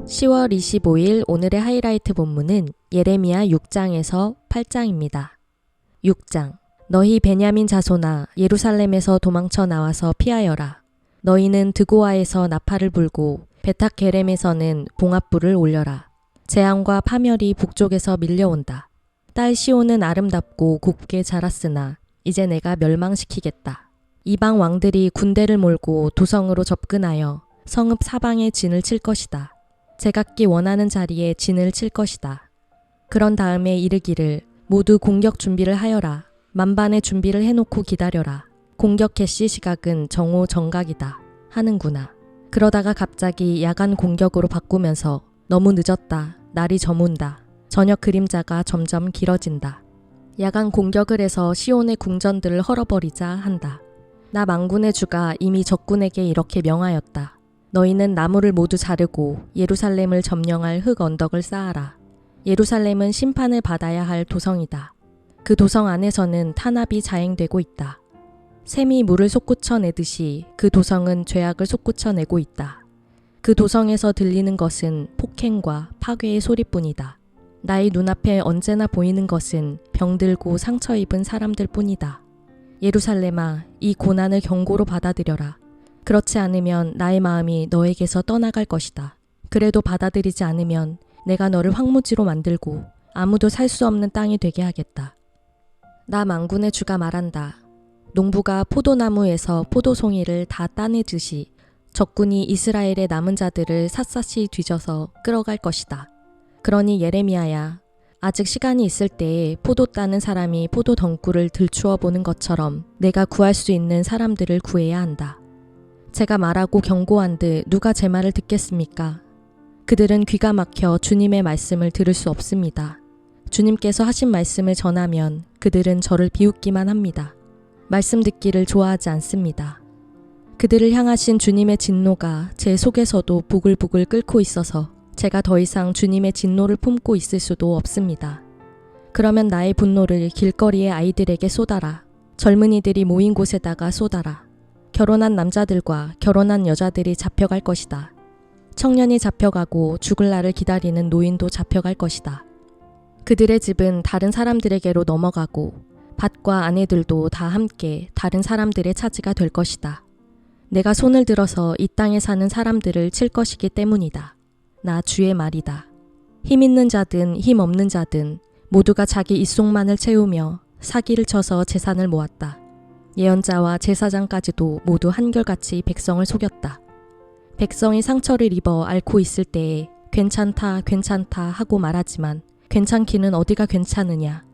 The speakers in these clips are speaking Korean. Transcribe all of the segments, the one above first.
(10월 25일) 오늘의 하이라이트 본문은 예레미야 6장에서 8장입니다. 6장. 너희 베냐민 자손아, 예루살렘에서 도망쳐 나와서 피하여라. 너희는 드고아에서 나팔을 불고 베탁게렘에서는 봉합불을 올려라. 재앙과 파멸이 북쪽에서 밀려온다. 딸 시온은 아름답고 곱게 자랐으나 이제 내가 멸망시키겠다. 이방 왕들이 군대를 몰고 도성으로 접근하여 성읍 사방에 진을 칠 것이다. 제각기 원하는 자리에 진을 칠 것이다. 그런 다음에 이르기를 모두 공격 준비를 하여라. 만반의 준비를 해놓고 기다려라. 공격 개시 시각은 정오 정각이다. 하는구나. 그러다가 갑자기 야간 공격으로 바꾸면서 너무 늦었다. 날이 저문다. 저녁 그림자가 점점 길어진다. 야간 공격을 해서 시온의 궁전들을 헐어버리자 한다. 나 만군의 주가 이미 적군에게 이렇게 명하였다. 너희는 나무를 모두 자르고 예루살렘을 점령할 흙 언덕을 쌓아라. 예루살렘은 심판을 받아야 할 도성이다. 그 도성 안에서는 탄압이 자행되고 있다. 샘이 물을 솟구쳐내듯이 그 도성은 죄악을 솟구쳐내고 있다. 그 도성에서 들리는 것은 폭행과 파괴의 소리뿐이다. 나의 눈앞에 언제나 보이는 것은 병들고 상처 입은 사람들 뿐이다. 예루살렘아, 이 고난을 경고로 받아들여라. 그렇지 않으면 나의 마음이 너에게서 떠나갈 것이다. 그래도 받아들이지 않으면 내가 너를 황무지로 만들고 아무도 살 수 없는 땅이 되게 하겠다. 나 만군의 주가 말한다. 농부가 포도나무에서 포도송이를 다 따내듯이 적군이 이스라엘의 남은 자들을 샅샅이 뒤져서 끌어갈 것이다. 그러니 예레미야야, 아직 시간이 있을 때에 포도 따는 사람이 포도 덩굴을 들추어 보는 것처럼 내가 구할 수 있는 사람들을 구해야 한다. 제가 말하고 경고한 듯 누가 제 말을 듣겠습니까? 그들은 귀가 막혀 주님의 말씀을 들을 수 없습니다. 주님께서 하신 말씀을 전하면 그들은 저를 비웃기만 합니다. 말씀 듣기를 좋아하지 않습니다. 그들을 향하신 주님의 진노가 제 속에서도 부글부글 끓고 있어서 제가 더 이상 주님의 진노를 품고 있을 수도 없습니다. 그러면 나의 분노를 길거리의 아이들에게 쏟아라. 젊은이들이 모인 곳에다가 쏟아라. 결혼한 남자들과 결혼한 여자들이 잡혀갈 것이다. 청년이 잡혀가고 죽을 날을 기다리는 노인도 잡혀갈 것이다. 그들의 집은 다른 사람들에게로 넘어가고 밭과 아내들도 다 함께 다른 사람들의 차지가 될 것이다. 내가 손을 들어서 이 땅에 사는 사람들을 칠 것이기 때문이다. 나 주의 말이다. 힘 있는 자든 힘 없는 자든 모두가 자기 입속만을 채우며 사기를 쳐서 재산을 모았다. 예언자와 제사장까지도 모두 한결같이 백성을 속였다. 백성이 상처를 입어 앓고 있을 때에 괜찮다 괜찮다 하고 말하지만 괜찮기는 어디가 괜찮으냐.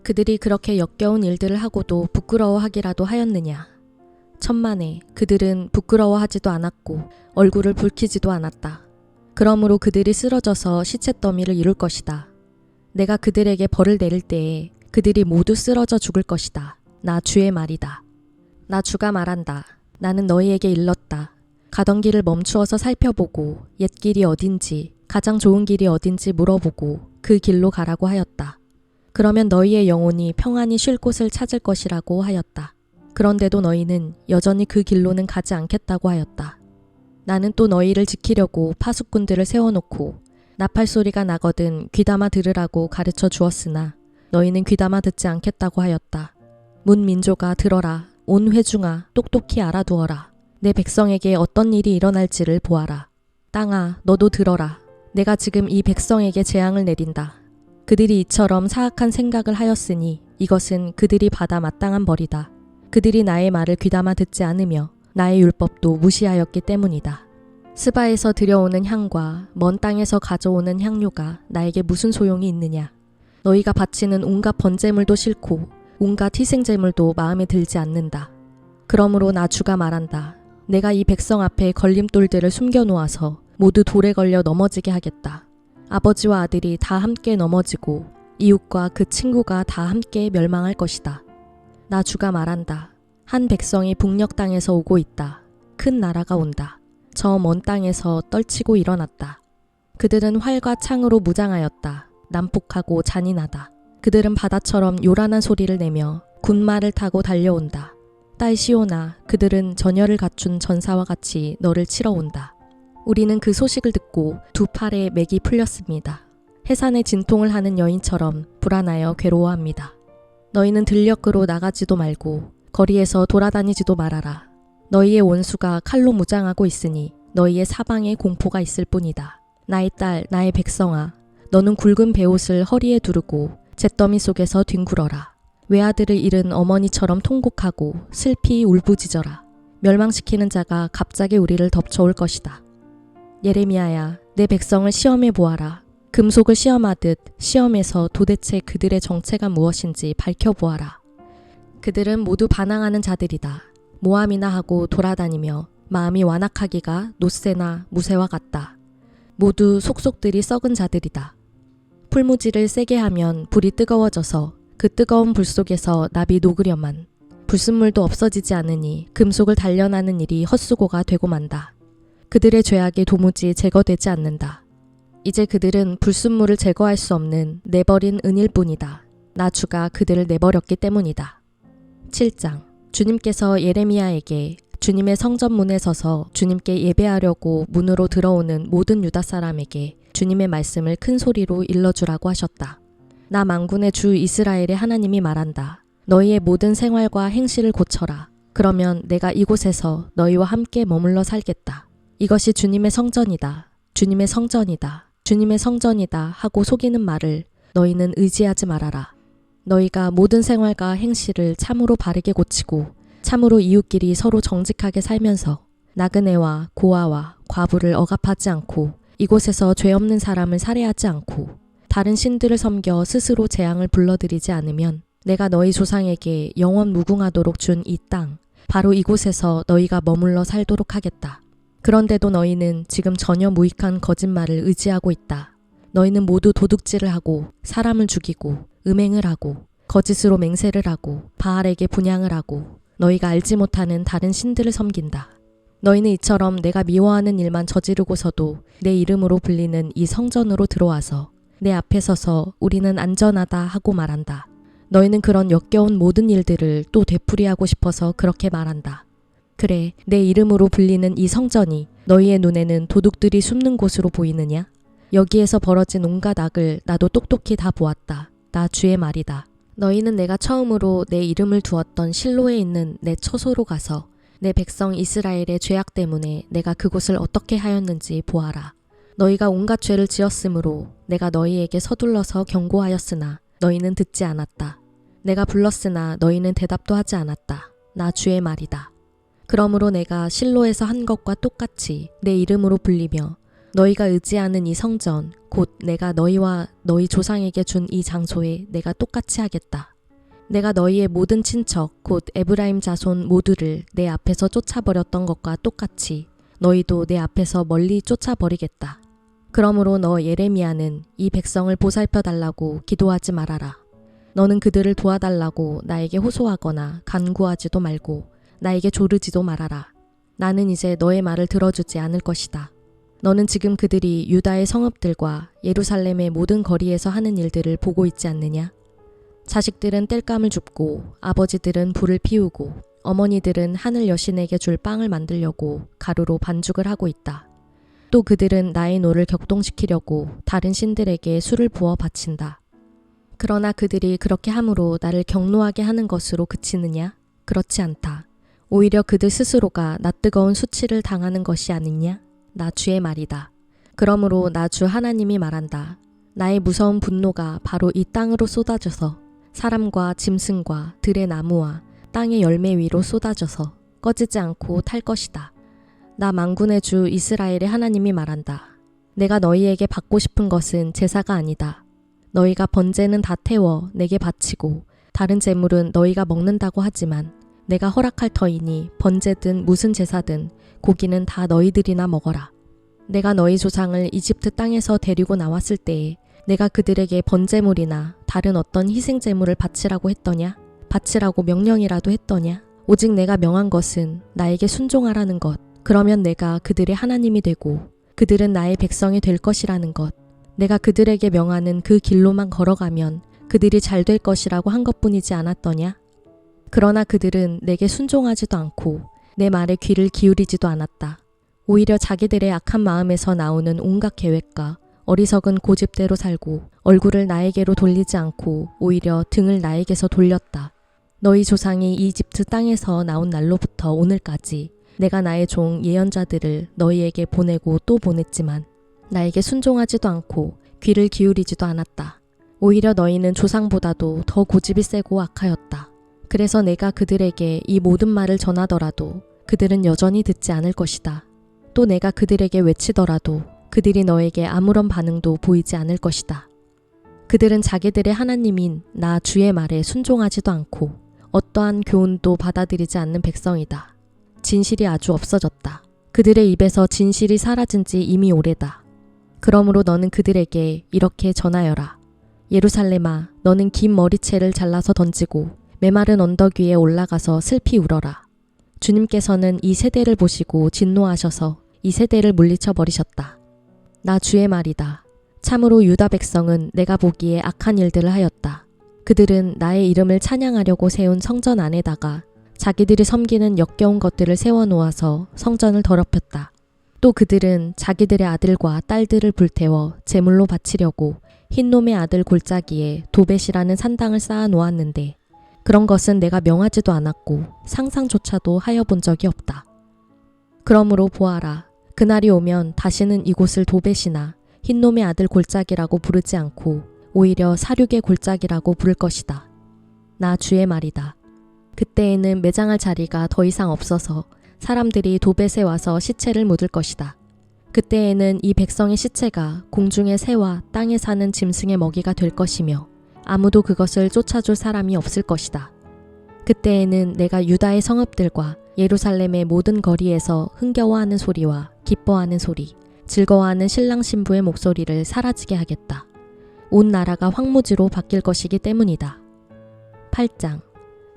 그들이 그렇게 역겨운 일들을 하고도 부끄러워하기라도 하였느냐. 천만에 그들은 부끄러워하지도 않았고 얼굴을 붉히지도 않았다. 그러므로 그들이 쓰러져서 시체더미를 이룰 것이다. 내가 그들에게 벌을 내릴 때에 그들이 모두 쓰러져 죽을 것이다. 나 주의 말이다. 나 주가 말한다. 나는 너희에게 일렀다. 가던 길을 멈추어서 살펴보고 옛 길이 어딘지 가장 좋은 길이 어딘지 물어보고 그 길로 가라고 하였다. 그러면 너희의 영혼이 평안히 쉴 곳을 찾을 것이라고 하였다. 그런데도 너희는 여전히 그 길로는 가지 않겠다고 하였다. 나는 또 너희를 지키려고 파수꾼들을 세워놓고 나팔 소리가 나거든 귀담아 들으라고 가르쳐 주었으나 너희는 귀담아 듣지 않겠다고 하였다. 문 민족아 들어라. 온 회중아 똑똑히 알아두어라. 내 백성에게 어떤 일이 일어날지를 보아라. 땅아 너도 들어라. 내가 지금 이 백성에게 재앙을 내린다. 그들이 이처럼 사악한 생각을 하였으니 이것은 그들이 받아 마땅한 벌이다. 그들이 나의 말을 귀담아 듣지 않으며 나의 율법도 무시하였기 때문이다. 스바에서 들여오는 향과 먼 땅에서 가져오는 향료가 나에게 무슨 소용이 있느냐. 너희가 바치는 온갖 번제물도 싫고 온갖 희생제물도 마음에 들지 않는다. 그러므로 나 주가 말한다. 내가 이 백성 앞에 걸림돌들을 숨겨놓아서 모두 돌에 걸려 넘어지게 하겠다. 아버지와 아들이 다 함께 넘어지고 이웃과 그 친구가 다 함께 멸망할 것이다. 나 주가 말한다. 한 백성이 북녘 땅에서 오고 있다. 큰 나라가 온다. 저 먼 땅에서 떨치고 일어났다. 그들은 활과 창으로 무장하였다. 난폭하고 잔인하다. 그들은 바다처럼 요란한 소리를 내며 군마를 타고 달려온다. 딸 시온아, 그들은 전열을 갖춘 전사와 같이 너를 치러 온다. 우리는 그 소식을 듣고 두 팔에 맥이 풀렸습니다. 해산에 진통을 하는 여인처럼 불안하여 괴로워합니다. 너희는 들녘으로 나가지도 말고 거리에서 돌아다니지도 말아라. 너희의 원수가 칼로 무장하고 있으니 너희의 사방에 공포가 있을 뿐이다. 나의 딸, 나의 백성아, 너는 굵은 베옷을 허리에 두르고 잿더미 속에서 뒹굴어라. 외아들을 잃은 어머니처럼 통곡하고 슬피 울부짖어라. 멸망시키는 자가 갑자기 우리를 덮쳐올 것이다. 예레미야야, 내 백성을 시험해 보아라. 금속을 시험하듯 시험에서 도대체 그들의 정체가 무엇인지 밝혀보아라. 그들은 모두 반항하는 자들이다. 모함이나 하고 돌아다니며 마음이 완악하기가 노새나 무새와 같다. 모두 속속들이 썩은 자들이다. 풀무지를 세게 하면 불이 뜨거워져서 그 뜨거운 불 속에서 납이 녹으려만 불순물도 없어지지 않으니 금속을 단련하는 일이 헛수고가 되고 만다. 그들의 죄악이 도무지 제거되지 않는다. 이제 그들은 불순물을 제거할 수 없는 내버린 은일 뿐이다. 나 주가 그들을 내버렸기 때문이다. 7장. 주님께서 예레미야에게 주님의 성전문에 서서 주님께 예배하려고 문으로 들어오는 모든 유다 사람에게 주님의 말씀을 큰 소리로 일러주라고 하셨다. 나 만군의 주 이스라엘의 하나님이 말한다. 너희의 모든 생활과 행실을 고쳐라. 그러면 내가 이곳에서 너희와 함께 머물러 살겠다. 이것이 주님의 성전이다. 주님의 성전이다. 주님의 성전이다 하고 속이는 말을 너희는 의지하지 말아라. 너희가 모든 생활과 행실을 참으로 바르게 고치고 참으로 이웃끼리 서로 정직하게 살면서 나그네와 고아와 과부를 억압하지 않고 이곳에서 죄 없는 사람을 살해하지 않고 다른 신들을 섬겨 스스로 재앙을 불러들이지 않으면 내가 너희 조상에게 영원 무궁하도록 준 이 땅, 바로 이곳에서 너희가 머물러 살도록 하겠다. 그런데도 너희는 지금 전혀 무익한 거짓말을 의지하고 있다. 너희는 모두 도둑질을 하고 사람을 죽이고 음행을 하고 거짓으로 맹세를 하고 바알에게 분향을 하고 너희가 알지 못하는 다른 신들을 섬긴다. 너희는 이처럼 내가 미워하는 일만 저지르고서도 내 이름으로 불리는 이 성전으로 들어와서 내 앞에 서서 우리는 안전하다 하고 말한다. 너희는 그런 역겨운 모든 일들을 또 되풀이하고 싶어서 그렇게 말한다. 그래, 내 이름으로 불리는 이 성전이 너희의 눈에는 도둑들이 숨는 곳으로 보이느냐? 여기에서 벌어진 온갖 악을 나도 똑똑히 다 보았다. 나 주의 말이다. 너희는 내가 처음으로 내 이름을 두었던 실로에 있는 내 처소로 가서 내 백성 이스라엘의 죄악 때문에 내가 그곳을 어떻게 하였는지 보아라. 너희가 온갖 죄를 지었으므로 내가 너희에게 서둘러서 경고하였으나 너희는 듣지 않았다. 내가 불렀으나 너희는 대답도 하지 않았다. 나 주의 말이다. 그러므로 내가 실로에서 한 것과 똑같이 내 이름으로 불리며 너희가 의지하는 이 성전, 곧 내가 너희와 너희 조상에게 준 이 장소에 내가 똑같이 하겠다. 내가 너희의 모든 친척, 곧 에브라임 자손 모두를 내 앞에서 쫓아버렸던 것과 똑같이 너희도 내 앞에서 멀리 쫓아버리겠다. 그러므로 너 예레미야는 이 백성을 보살펴 달라고 기도하지 말아라. 너는 그들을 도와달라고 나에게 호소하거나 간구하지도 말고 나에게 조르지도 말아라. 나는 이제 너의 말을 들어주지 않을 것이다. 너는 지금 그들이 유다의 성읍들과 예루살렘의 모든 거리에서 하는 일들을 보고 있지 않느냐? 자식들은 땔감을 줍고 아버지들은 불을 피우고 어머니들은 하늘 여신에게 줄 빵을 만들려고 가루로 반죽을 하고 있다. 또 그들은 나의 노를 격동시키려고 다른 신들에게 술을 부어 바친다. 그러나 그들이 그렇게 함으로 나를 경노하게 하는 것으로 그치느냐? 그렇지 않다. 오히려 그들 스스로가 낯뜨거운 수치를 당하는 것이 아니냐? 나 주의 말이다. 그러므로 나 주 하나님이 말한다. 나의 무서운 분노가 바로 이 땅으로 쏟아져서 사람과 짐승과 들의 나무와 땅의 열매 위로 쏟아져서 꺼지지 않고 탈 것이다. 나 만군의 주 이스라엘의 하나님이 말한다. 내가 너희에게 받고 싶은 것은 제사가 아니다. 너희가 번제는 다 태워 내게 바치고 다른 제물은 너희가 먹는다고 하지만 내가 허락할 터이니 번제든 무슨 제사든 고기는 다 너희들이나 먹어라. 내가 너희 조상을 이집트 땅에서 데리고 나왔을 때에 내가 그들에게 번제물이나 다른 어떤 희생제물을 바치라고 했더냐? 바치라고 명령이라도 했더냐? 오직 내가 명한 것은 나에게 순종하라는 것, 그러면 내가 그들의 하나님이 되고 그들은 나의 백성이 될 것이라는 것, 내가 그들에게 명하는 그 길로만 걸어가면 그들이 잘 될 것이라고 한 것뿐이지 않았더냐? 그러나 그들은 내게 순종하지도 않고 내 말에 귀를 기울이지도 않았다. 오히려 자기들의 악한 마음에서 나오는 온갖 계획과 어리석은 고집대로 살고 얼굴을 나에게로 돌리지 않고 오히려 등을 나에게서 돌렸다. 너희 조상이 이집트 땅에서 나온 날로부터 오늘까지 내가 나의 종 예언자들을 너희에게 보내고 또 보냈지만 나에게 순종하지도 않고 귀를 기울이지도 않았다. 오히려 너희는 조상보다도 더 고집이 세고 악하였다. 그래서 내가 그들에게 이 모든 말을 전하더라도 그들은 여전히 듣지 않을 것이다. 또 내가 그들에게 외치더라도 그들이 너에게 아무런 반응도 보이지 않을 것이다. 그들은 자기들의 하나님인 나 주의 말에 순종하지도 않고 어떠한 교훈도 받아들이지 않는 백성이다. 진실이 아주 없어졌다. 그들의 입에서 진실이 사라진 지 이미 오래다. 그러므로 너는 그들에게 이렇게 전하여라. 예루살렘아, 너는 긴 머리채를 잘라서 던지고 메마른 언덕 위에 올라가서 슬피 울어라. 주님께서는 이 세대를 보시고 진노하셔서 이 세대를 물리쳐 버리셨다. 나 주의 말이다. 참으로 유다 백성은 내가 보기에 악한 일들을 하였다. 그들은 나의 이름을 찬양하려고 세운 성전 안에다가 자기들이 섬기는 역겨운 것들을 세워놓아서 성전을 더럽혔다. 또 그들은 자기들의 아들과 딸들을 불태워 제물로 바치려고 흰놈의 아들 골짜기에 도벳이라는 산당을 쌓아 놓았는데 그런 것은 내가 명하지도 않았고 상상조차도 하여 본 적이 없다. 그러므로 보아라. 그날이 오면 다시는 이곳을 도벳이나 흰놈의 아들 골짜기라고 부르지 않고 오히려 사륙의 골짜기라고 부를 것이다. 나 주의 말이다. 그때에는 매장할 자리가 더 이상 없어서 사람들이 도벳에 와서 시체를 묻을 것이다. 그때에는 이 백성의 시체가 공중의 새와 땅에 사는 짐승의 먹이가 될 것이며 아무도 그것을 쫓아줄 사람이 없을 것이다. 그때에는 내가 유다의 성읍들과 예루살렘의 모든 거리에서 흥겨워하는 소리와 기뻐하는 소리, 즐거워하는 신랑 신부의 목소리를 사라지게 하겠다. 온 나라가 황무지로 바뀔 것이기 때문이다. 8장.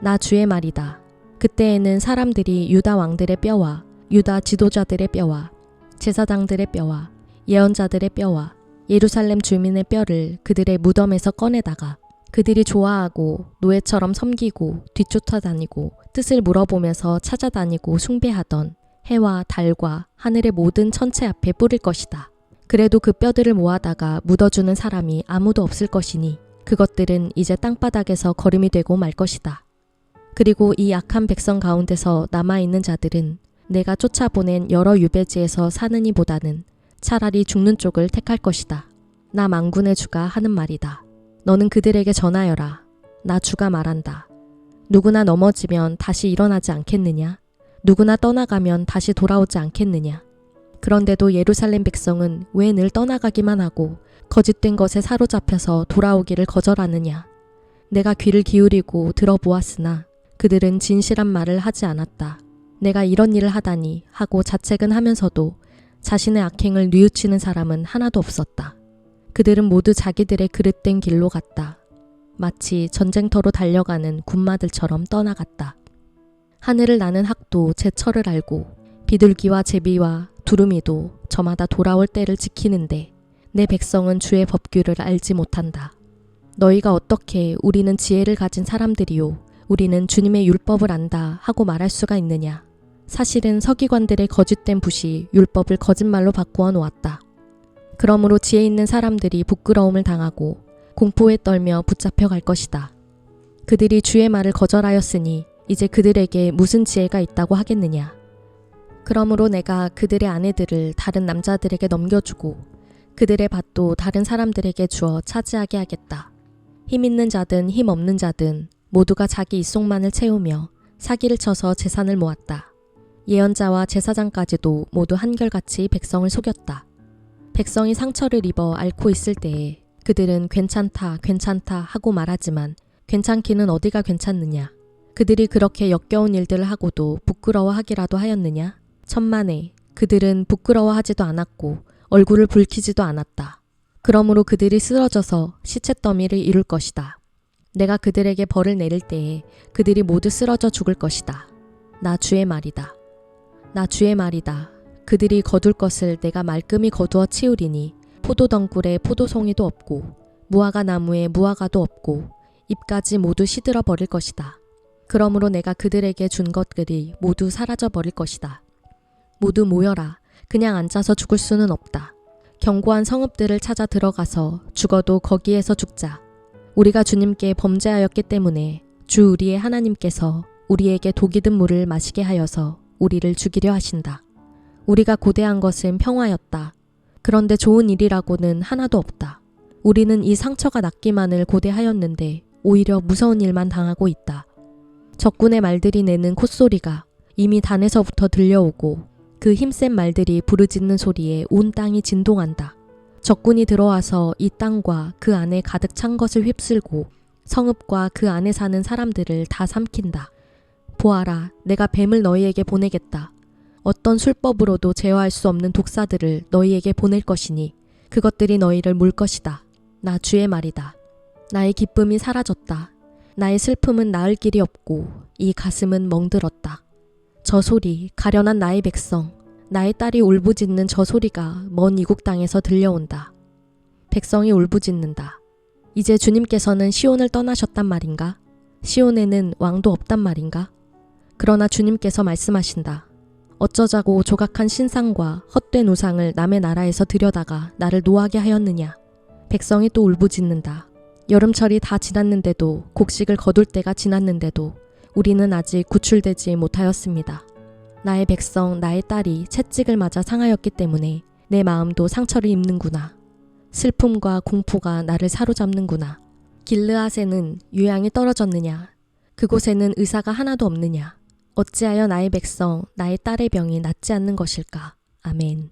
나 주의 말이다. 그때에는 사람들이 유다 왕들의 뼈와 유다 지도자들의 뼈와 제사장들의 뼈와 예언자들의 뼈와 예루살렘 주민의 뼈를 그들의 무덤에서 꺼내다가 그들이 좋아하고 노예처럼 섬기고 뒤쫓아다니고 뜻을 물어보면서 찾아다니고 숭배하던 해와 달과 하늘의 모든 천체 앞에 뿌릴 것이다. 그래도 그 뼈들을 모아다가 묻어주는 사람이 아무도 없을 것이니 그것들은 이제 땅바닥에서 거름이 되고 말 것이다. 그리고 이 악한 백성 가운데서 남아있는 자들은 내가 쫓아보낸 여러 유배지에서 사는 이보다는 차라리 죽는 쪽을 택할 것이다. 나 만군의 주가 하는 말이다. 너는 그들에게 전하여라. 나 주가 말한다. 누구나 넘어지면 다시 일어나지 않겠느냐? 누구나 떠나가면 다시 돌아오지 않겠느냐? 그런데도 예루살렘 백성은 왜 늘 떠나가기만 하고 거짓된 것에 사로잡혀서 돌아오기를 거절하느냐? 내가 귀를 기울이고 들어보았으나 그들은 진실한 말을 하지 않았다. 내가 이런 일을 하다니 하고 자책은 하면서도 자신의 악행을 뉘우치는 사람은 하나도 없었다. 그들은 모두 자기들의 그릇된 길로 갔다. 마치 전쟁터로 달려가는 군마들처럼 떠나갔다. 하늘을 나는 학도 제 철을 알고 비둘기와 제비와 두루미도 저마다 돌아올 때를 지키는데 내 백성은 주의 법규를 알지 못한다. 너희가 어떻게 우리는 지혜를 가진 사람들이요 우리는 주님의 율법을 안다 하고 말할 수가 있느냐. 사실은 서기관들의 거짓된 붓이 율법을 거짓말로 바꾸어 놓았다. 그러므로 지혜 있는 사람들이 부끄러움을 당하고 공포에 떨며 붙잡혀 갈 것이다. 그들이 주의 말을 거절하였으니 이제 그들에게 무슨 지혜가 있다고 하겠느냐. 그러므로 내가 그들의 아내들을 다른 남자들에게 넘겨주고 그들의 밭도 다른 사람들에게 주어 차지하게 하겠다. 힘 있는 자든 힘 없는 자든 모두가 자기 입속만을 채우며 사기를 쳐서 재산을 모았다. 예언자와 제사장까지도 모두 한결같이 백성을 속였다. 백성이 상처를 입어 앓고 있을 때에 그들은 괜찮다 괜찮다 하고 말하지만 괜찮기는 어디가 괜찮느냐. 그들이 그렇게 역겨운 일들을 하고도 부끄러워하기라도 하였느냐. 천만에 그들은 부끄러워하지도 않았고 얼굴을 붉히지도 않았다. 그러므로 그들이 쓰러져서 시체 더미를 이룰 것이다. 내가 그들에게 벌을 내릴 때에 그들이 모두 쓰러져 죽을 것이다. 나 주의 말이다. 나 주의 말이다. 그들이 거둘 것을 내가 말끔히 거두어 치우리니 포도덩굴에 포도송이도 없고 무화과 나무에 무화과도 없고 잎까지 모두 시들어 버릴 것이다. 그러므로 내가 그들에게 준 것들이 모두 사라져 버릴 것이다. 모두 모여라. 그냥 앉아서 죽을 수는 없다. 견고한 성읍들을 찾아 들어가서 죽어도 거기에서 죽자. 우리가 주님께 범죄하였기 때문에 주 우리의 하나님께서 우리에게 독이 든 물을 마시게 하여서 우리를 죽이려 하신다. 우리가 고대한 것은 평화였다. 그런데 좋은 일이라고는 하나도 없다. 우리는 이 상처가 낫기만을 고대하였는데 오히려 무서운 일만 당하고 있다. 적군의 말들이 내는 콧소리가 이미 단에서부터 들려오고 그 힘센 말들이 부르짖는 소리에 온 땅이 진동한다. 적군이 들어와서 이 땅과 그 안에 가득 찬 것을 휩쓸고 성읍과 그 안에 사는 사람들을 다 삼킨다. 보아라, 내가 뱀을 너희에게 보내겠다. 어떤 술법으로도 제어할 수 없는 독사들을 너희에게 보낼 것이니 그것들이 너희를 물 것이다. 나 주의 말이다. 나의 기쁨이 사라졌다. 나의 슬픔은 나을 길이 없고 이 가슴은 멍들었다. 저 소리, 가련한 나의 백성, 나의 딸이 울부짖는 저 소리가 먼 이국 땅에서 들려온다. 백성이 울부짖는다. 이제 주님께서는 시온을 떠나셨단 말인가? 시온에는 왕도 없단 말인가? 그러나 주님께서 말씀하신다. 어쩌자고 조각한 신상과 헛된 우상을 남의 나라에서 들여다가 나를 노하게 하였느냐? 백성이 또 울부짖는다. 여름철이 다 지났는데도 곡식을 거둘 때가 지났는데도 우리는 아직 구출되지 못하였습니다. 나의 백성, 나의 딸이 채찍을 맞아 상하였기 때문에 내 마음도 상처를 입는구나. 슬픔과 공포가 나를 사로잡는구나. 길르앗에는 유향이 떨어졌느냐? 그곳에는 의사가 하나도 없느냐? 어찌하여 나의 백성, 나의 딸의 병이 낫지 않는 것일까? 아멘.